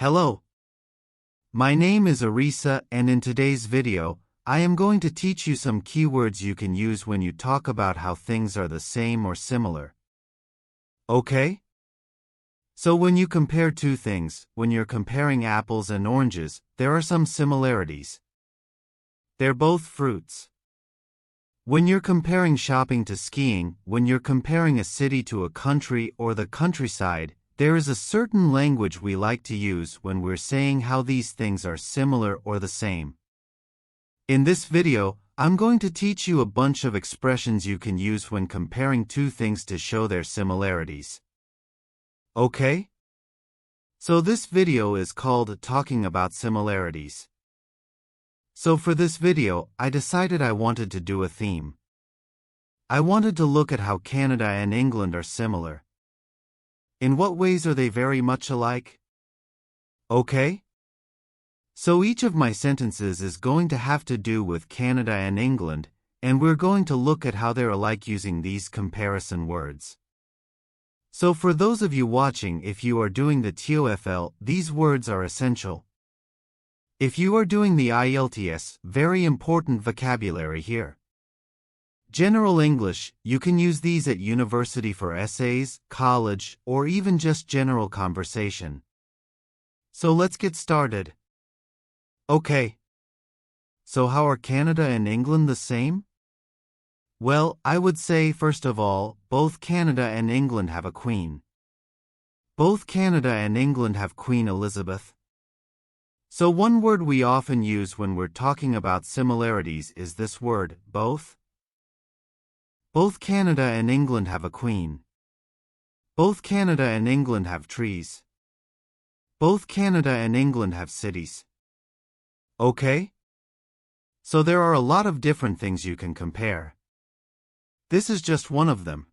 Hello. My name is Arisa, and in today's video, I am going to teach you some keywords you can use when you talk about how things are the same or similar. Okay? So when you compare two things, when you're comparing apples and oranges, there are some similarities. They're both fruits. When you're comparing shopping to skiing, when you're comparing a city to a country or the countryside, there is a certain language we like to use when we're saying how these things are similar or the same. In this video, I'm going to teach you a bunch of expressions you can use when comparing two things to show their similarities. Okay? So this video is called Talking About Similarities. So for this video, I decided I wanted to do a theme. I wanted to look at how Canada and England are similar. In what ways are they very much alike? Okay? So each of my sentences is going to have to do with Canada and England, and we're going to look at how they're alike using these comparison words. So for those of you watching, if you are doing the TOEFL, these words are essential. If you are doing the IELTS, very important vocabulary here. General English, you can use these at university for essays, college, or even just general conversation. So let's get started. Okay. So how are Canada and England the same? Well, I would say first of all, both Canada and England have a queen. Both Canada and England have Queen Elizabeth. So one word we often use when we're talking about similarities is this word, both. Both Canada and England have a queen. Both Canada and England have trees. Both Canada and England have cities. Okay? So there are a lot of different things you can compare. This is just one of them.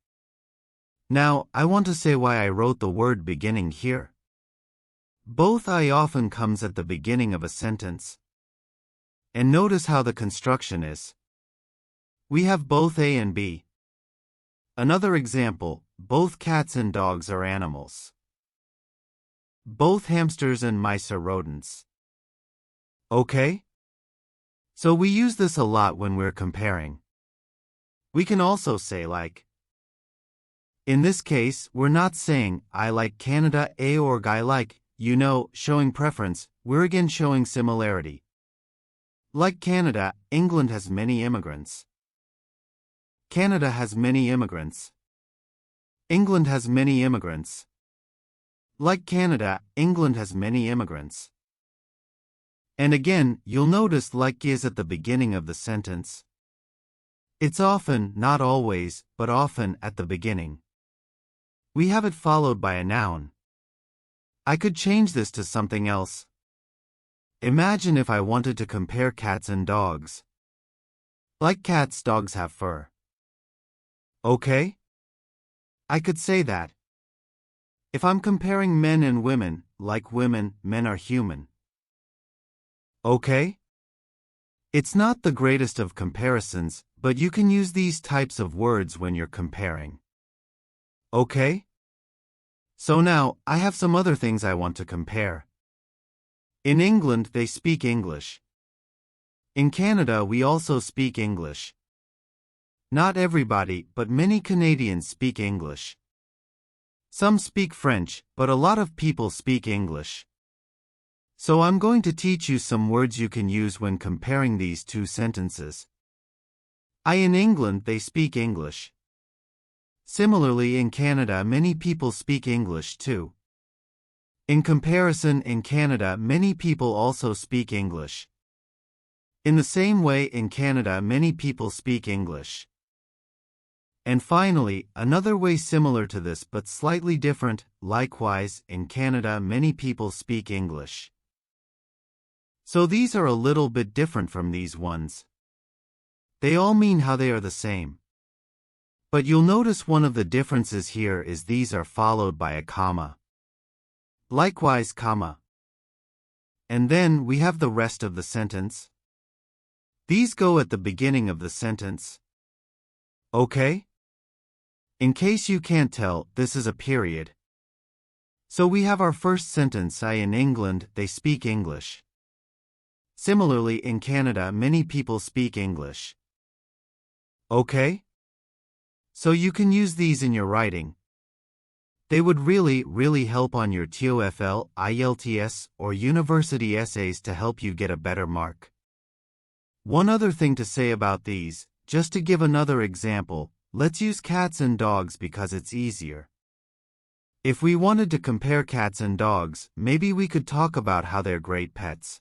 Now, I want to say why I wrote the word beginning here. Both I often comes at the beginning of a sentence. And notice how the construction is. We have both A and B. Another example, both cats and dogs are animals. Both hamsters and mice are rodents. Okay? So we use this a lot when we're comparing. We can also say like. In this case, we're not saying, I like Canada A or I like, showing preference, we're again showing similarity. Like Canada, England has many immigrants. Canada has many immigrants. England has many immigrants. Like Canada, England has many immigrants. And again, you'll notice like is at the beginning of the sentence. It's often, not always, but often at the beginning. We have it followed by a noun. I could change this to something else. Imagine if I wanted to compare cats and dogs. Like cats, dogs have fur. Okay? I could say that. If I'm comparing men and women, like women, men are human. Okay? It's not the greatest of comparisons, but you can use these types of words when you're comparing. Okay? So now, I have some other things I want to compare. In England, they speak English. In Canada, we also speak English. Not everybody, but many Canadians speak English. Some speak French, but a lot of people speak English. So I'm going to teach you some words you can use when comparing these two sentences. In England, they speak English. Similarly, in Canada, many people speak English too. In comparison, in Canada, many people also speak English. In the same way, in Canada, many people speak English. And finally, another way similar to this but slightly different, likewise, in Canada, many people speak English. So these are a little bit different from these ones. They all mean how they are the same. But you'll notice one of the differences here is these are followed by a comma. Likewise, comma. And then we have the rest of the sentence. These go at the beginning of the sentence. Okay? In case you can't tell, this is a period. So we have our first sentence, in England, they speak English. Similarly, in Canada, many people speak English. Okay? So you can use these in your writing. They would really help on your TOEFL, IELTS, or university essays to help you get a better mark. One other thing to say about these, just to give another example, let's use cats and dogs because it's easier. If we wanted to compare cats and dogs, maybe we could talk about how they're great pets.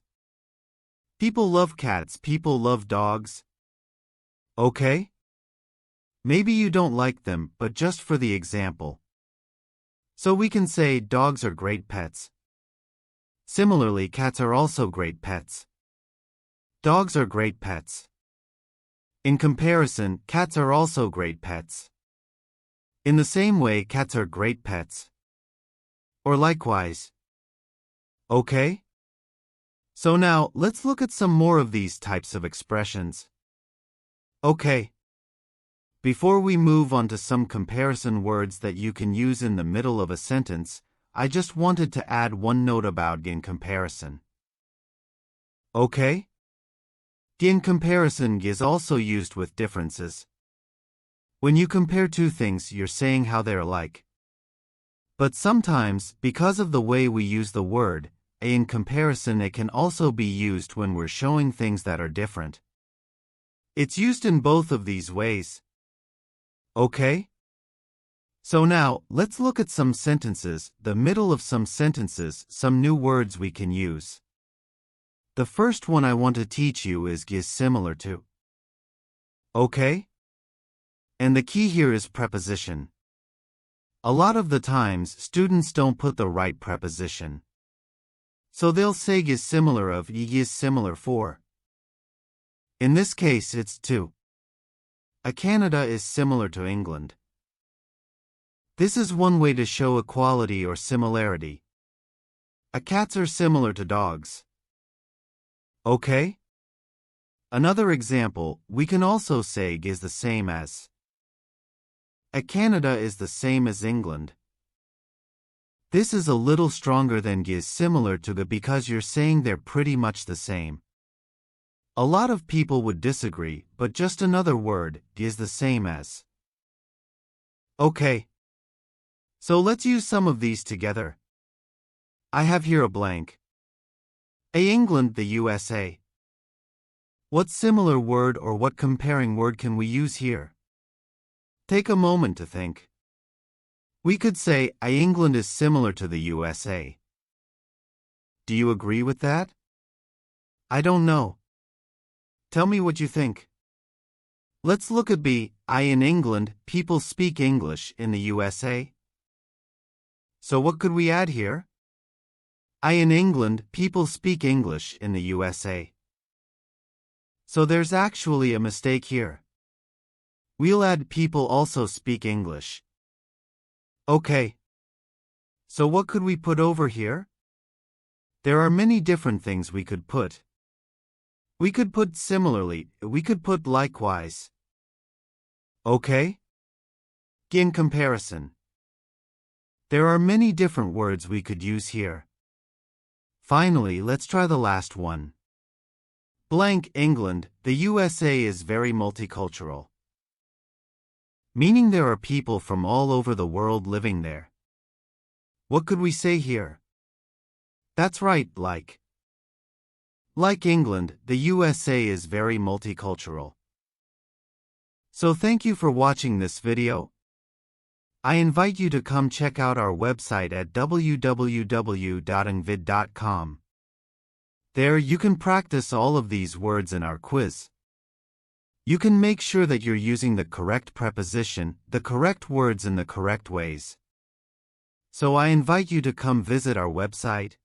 People love cats, people love dogs. Okay? Maybe you don't like them, but just for the example. So we can say dogs are great pets. Similarly, cats are also great pets. Dogs are great pets. In comparison, cats are also great pets. In the same way, cats are great pets. Or likewise. Okay? So now, let's look at some more of these types of expressions. Okay. Before we move on to some comparison words that you can use in the middle of a sentence, I just wanted to add one note about in comparison. Okay? In comparison is also used with differences. When you compare two things, you're saying how they're alike. But sometimes, because of the way we use the word, in comparison, it can also be used when we're showing things that are different. It's used in both of these ways. Okay? So now, let's look at some sentences, the middle of some sentences, some new words we can use. The first one I want to teach you is similar to. Okay? And the key here is preposition. A lot of the times, students don't put the right preposition. So they'll say is similar of is similar for. In this case, it's to. A Canada is similar to England. This is one way to show equality or similarity. A cats are similar to dogs. Okay? Another example, we can also say is the same as. A Canada is the same as England. This is a little stronger than is similar to because you're saying they're pretty much the same. A lot of people would disagree, but just another word is the same as. Okay. So let's use some of these together. I have here a blank. England, the USA. What similar word or what comparing word can we use here? Take a moment to think. We could say, England is similar to the USA. Do you agree with that? I don't know. Tell me what you think. Let's look at B. In England, people speak English in the USA. So what could we add here? In England, people speak English in the USA. So there's actually a mistake here. We'll add people also speak English. Okay. So what could we put over here? There are many different things we could put. We could put similarly, we could put likewise. Okay? In comparison. There are many different words we could use here. Finally, let's try the last one. Blank England, the USA is very multicultural. Meaning there are people from all over the world living there. What could we say here? That's right, like. Like England, the USA is very multicultural. So thank you for watching this video. I invite you to come check out our website at www.ingvid.com. There you can practice all of these words in our quiz. You can make sure that you're using the correct preposition, the correct words in the correct ways. So I invite you to come visit our website.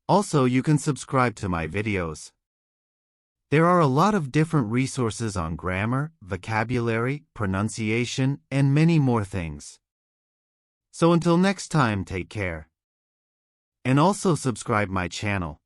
Also, you can subscribe to my videos. There are a lot of different resources on grammar, vocabulary, pronunciation, and many more things. So until next time, take care. And also subscribe my channel.